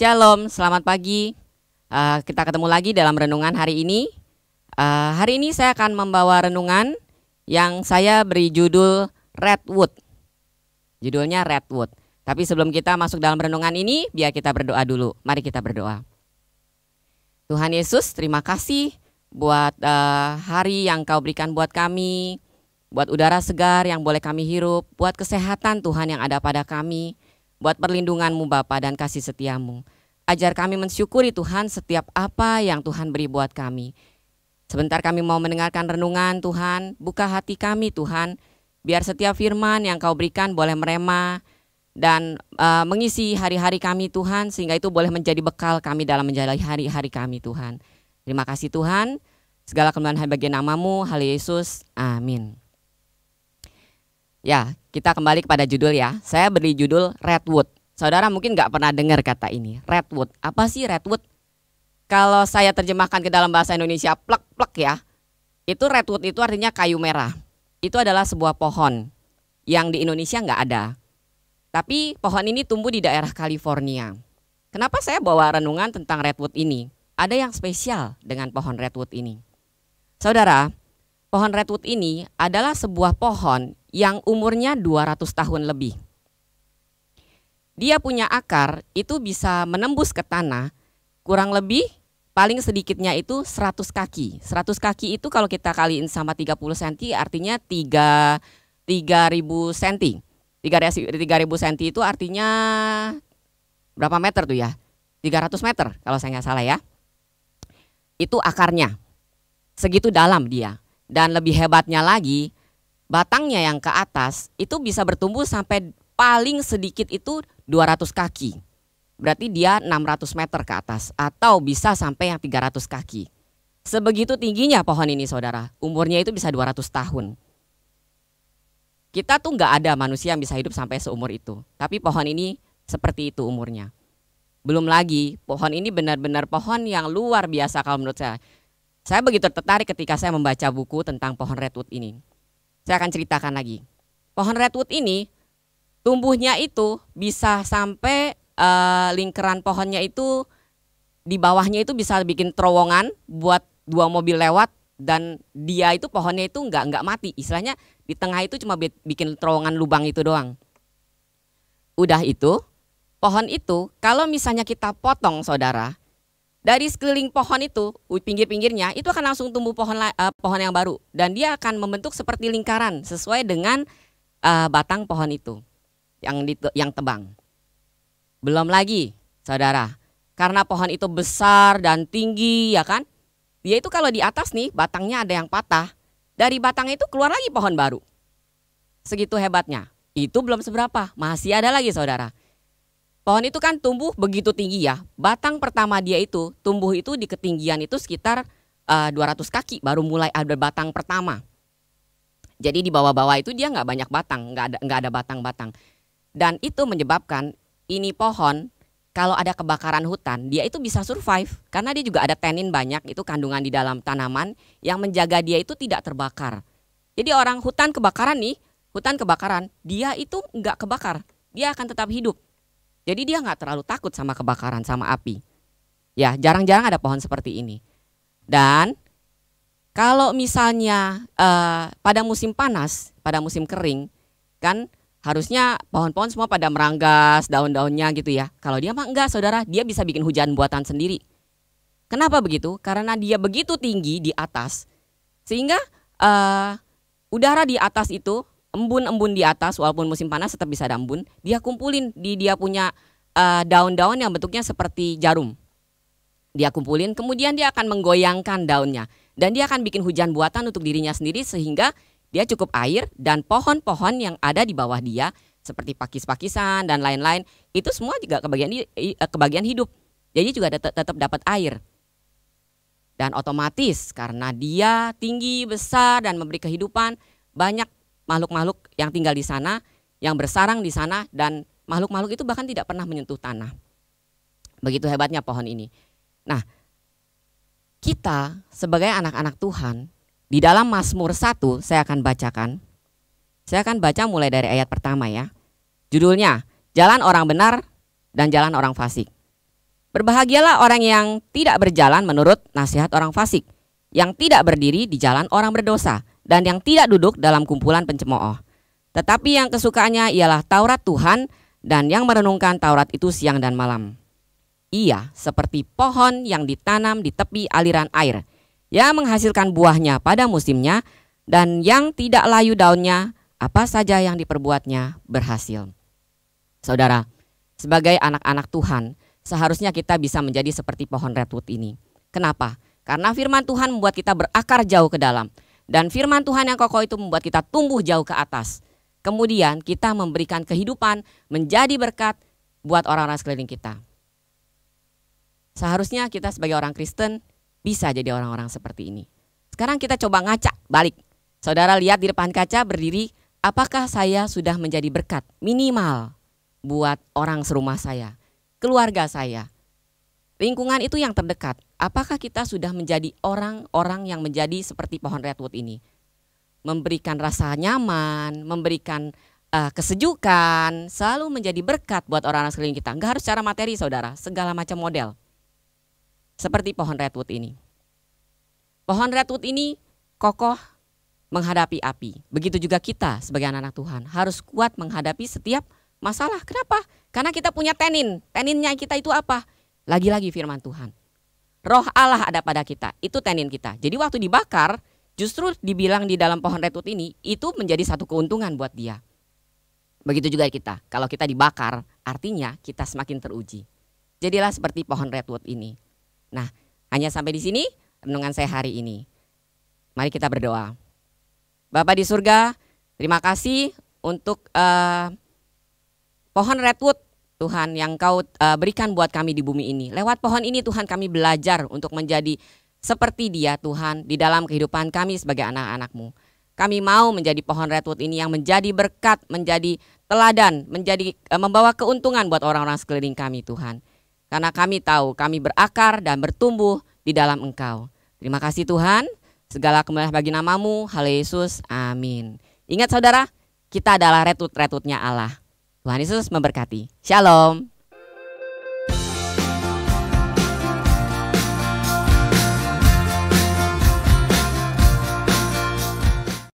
Shalom, selamat pagi. Kita ketemu lagi dalam renungan hari ini. Hari ini saya akan membawa renungan yang saya beri judul Redwood. Judulnya Redwood. Tapi sebelum kita masuk dalam renungan ini, biar kita berdoa dulu. Mari kita berdoa. Tuhan Yesus, terima kasih buat hari yang Kau berikan buat kami, buat udara segar yang boleh kami hirup, buat kesehatan Tuhan yang ada pada kami, buat perlindungan-Mu Bapa dan kasih setia-Mu. Ajar kami mensyukuri Tuhan setiap apa yang Tuhan beri buat kami. Sebentar kami mau mendengarkan renungan Tuhan, buka hati kami Tuhan, biar setiap firman yang Kau berikan boleh merema dan mengisi hari-hari kami Tuhan, sehingga itu boleh menjadi bekal kami dalam menjalani hari-hari kami Tuhan. Terima kasih Tuhan, segala kemuliaan bagi nama-Mu, hal Yesus, amin. Ya, kita kembali kepada judul ya. Saya beri judul Redwood. Saudara mungkin nggak pernah dengar kata ini, Redwood. Apa sih Redwood? Kalau saya terjemahkan ke dalam bahasa Indonesia, plek-plek ya. Itu Redwood itu artinya kayu merah. Itu adalah sebuah pohon yang di Indonesia nggak ada. Tapi pohon ini tumbuh di daerah California. Kenapa saya bawa renungan tentang Redwood ini? Ada yang spesial dengan pohon Redwood ini. Saudara, pohon Redwood ini adalah sebuah pohon yang umurnya 200 tahun lebih. Dia punya akar itu bisa menembus ke tanah kurang lebih paling sedikitnya itu 100 kaki. 100 kaki itu kalau kita kaliin sama 30 cm artinya 3.000 cm. 3.000 cm itu artinya berapa meter tuh ya? 300 meter kalau saya nggak salah ya. Itu akarnya. Segitu dalam dia. Dan lebih hebatnya lagi, batangnya yang ke atas itu bisa bertumbuh sampai paling sedikit itu 200 kaki. Berarti dia 600 meter ke atas atau bisa sampai yang 300 kaki. Sebegitu tingginya pohon ini saudara, umurnya itu bisa 200 tahun. Kita tuh nggak ada manusia yang bisa hidup sampai seumur itu. Tapi pohon ini seperti itu umurnya. Belum lagi pohon ini benar-benar pohon yang luar biasa kalau menurut saya. Saya begitu tertarik ketika saya membaca buku tentang pohon Redwood ini. Saya akan ceritakan lagi. Pohon Redwood ini tumbuhnya itu bisa sampai lingkaran pohonnya itu di bawahnya itu bisa bikin terowongan buat 2 mobil lewat, dan dia itu pohonnya itu nggak mati. Istilahnya di tengah itu cuma bikin terowongan lubang itu doang. Udah itu, pohon itu kalau misalnya kita potong saudara, dari sekeliling pohon itu, pinggir-pinggirnya itu akan langsung tumbuh pohon yang baru. Dan dia akan membentuk seperti lingkaran sesuai dengan batang pohon itu yang tebang. Belum lagi saudara, karena pohon itu besar dan tinggi ya kan. Dia itu kalau di atas nih batangnya ada yang patah. Dari batang itu keluar lagi pohon baru. Segitu hebatnya. Itu belum seberapa, masih ada lagi saudara. Pohon itu kan tumbuh begitu tinggi ya. Batang pertama dia itu tumbuh itu di ketinggian itu sekitar 200 kaki baru mulai ada batang pertama. Jadi di bawah-bawah itu dia nggak banyak batang, nggak ada batang-batang. Dan itu menyebabkan ini pohon kalau ada kebakaran hutan dia itu bisa survive karena dia juga ada tenin banyak itu kandungan di dalam tanaman yang menjaga dia itu tidak terbakar. Jadi orang hutan kebakaran dia itu nggak kebakar, dia akan tetap hidup. Jadi dia nggak terlalu takut sama kebakaran, sama api. Ya, jarang-jarang ada pohon seperti ini. Dan kalau misalnya pada musim panas, pada musim kering, kan harusnya pohon-pohon semua pada meranggas daun-daunnya gitu ya. Kalau dia mah enggak saudara, dia bisa bikin hujan buatan sendiri. Kenapa begitu? Karena dia begitu tinggi di atas, sehingga udara di atas itu, embun-embun di atas walaupun musim panas tetap bisa ada embun, dia kumpulin di dia punya daun-daun yang bentuknya seperti jarum. Dia kumpulin, kemudian dia akan menggoyangkan daunnya dan dia akan bikin hujan buatan untuk dirinya sendiri sehingga dia cukup air dan pohon-pohon yang ada di bawah dia seperti pakis-pakisan dan lain-lain itu semua juga kebagian hidup. Jadi juga tetap dapat air. Dan otomatis karena dia tinggi, besar dan memberi kehidupan, banyak makhluk-makhluk yang tinggal di sana, yang bersarang di sana, dan makhluk-makhluk itu bahkan tidak pernah menyentuh tanah. Begitu hebatnya pohon ini. Nah, kita sebagai anak-anak Tuhan, di dalam Mazmur 1 saya akan bacakan. Saya akan baca mulai dari ayat pertama ya. Judulnya, Jalan Orang Benar dan Jalan Orang Fasik. Berbahagialah orang yang tidak berjalan menurut nasihat orang fasik, yang tidak berdiri di jalan orang berdosa, dan yang tidak duduk dalam kumpulan pencemooh. Tetapi yang kesukaannya ialah Taurat Tuhan, dan yang merenungkan Taurat itu siang dan malam. Ia seperti pohon yang ditanam di tepi aliran air, yang menghasilkan buahnya pada musimnya, dan yang tidak layu daunnya, apa saja yang diperbuatnya berhasil. Saudara, sebagai anak-anak Tuhan, seharusnya kita bisa menjadi seperti pohon redwood ini. Kenapa? Karena firman Tuhan membuat kita berakar jauh ke dalam. Dan firman Tuhan yang kokoh itu membuat kita tumbuh jauh ke atas. Kemudian kita memberikan kehidupan menjadi berkat buat orang-orang sekeliling kita. Seharusnya kita sebagai orang Kristen bisa jadi orang-orang seperti ini. Sekarang kita coba ngaca balik. Saudara lihat di depan kaca berdiri, apakah saya sudah menjadi berkat minimal buat orang serumah saya, keluarga saya, lingkungan itu yang terdekat. Apakah kita sudah menjadi orang-orang yang menjadi seperti pohon redwood ini? Memberikan rasa nyaman, memberikan kesejukan, selalu menjadi berkat buat orang-orang sekeliling kita. Enggak harus secara materi saudara, segala macam model. Seperti pohon redwood ini. Pohon redwood ini kokoh menghadapi api. Begitu juga kita sebagai anak-anak Tuhan harus kuat menghadapi setiap masalah. Kenapa? Karena kita punya tenin. Teninnya kita itu apa? Lagi-lagi firman Tuhan. Roh Allah ada pada kita. Itu tenin kita. Jadi waktu dibakar, justru dibilang di dalam pohon redwood ini, itu menjadi satu keuntungan buat dia. Begitu juga kita. Kalau kita dibakar, artinya kita semakin teruji. Jadilah seperti pohon redwood ini. Nah, hanya sampai di sini renungan saya hari ini. Mari kita berdoa. Bapa di surga, terima kasih untuk pohon redwood Tuhan yang Kau berikan buat kami di bumi ini. Lewat pohon ini Tuhan kami belajar untuk menjadi seperti Dia Tuhan di dalam kehidupan kami sebagai anak-anak-Mu. Kami mau menjadi pohon redwood ini yang menjadi berkat, menjadi teladan, menjadi membawa keuntungan buat orang-orang sekeliling kami Tuhan. Karena kami tahu kami berakar dan bertumbuh di dalam Engkau. Terima kasih Tuhan, segala kemuliaan bagi nama-Mu, haleluya Yesus, amin. Ingat saudara, kita adalah redwood-redwoodnya Allah. Tuhan Yesus memberkati. Shalom.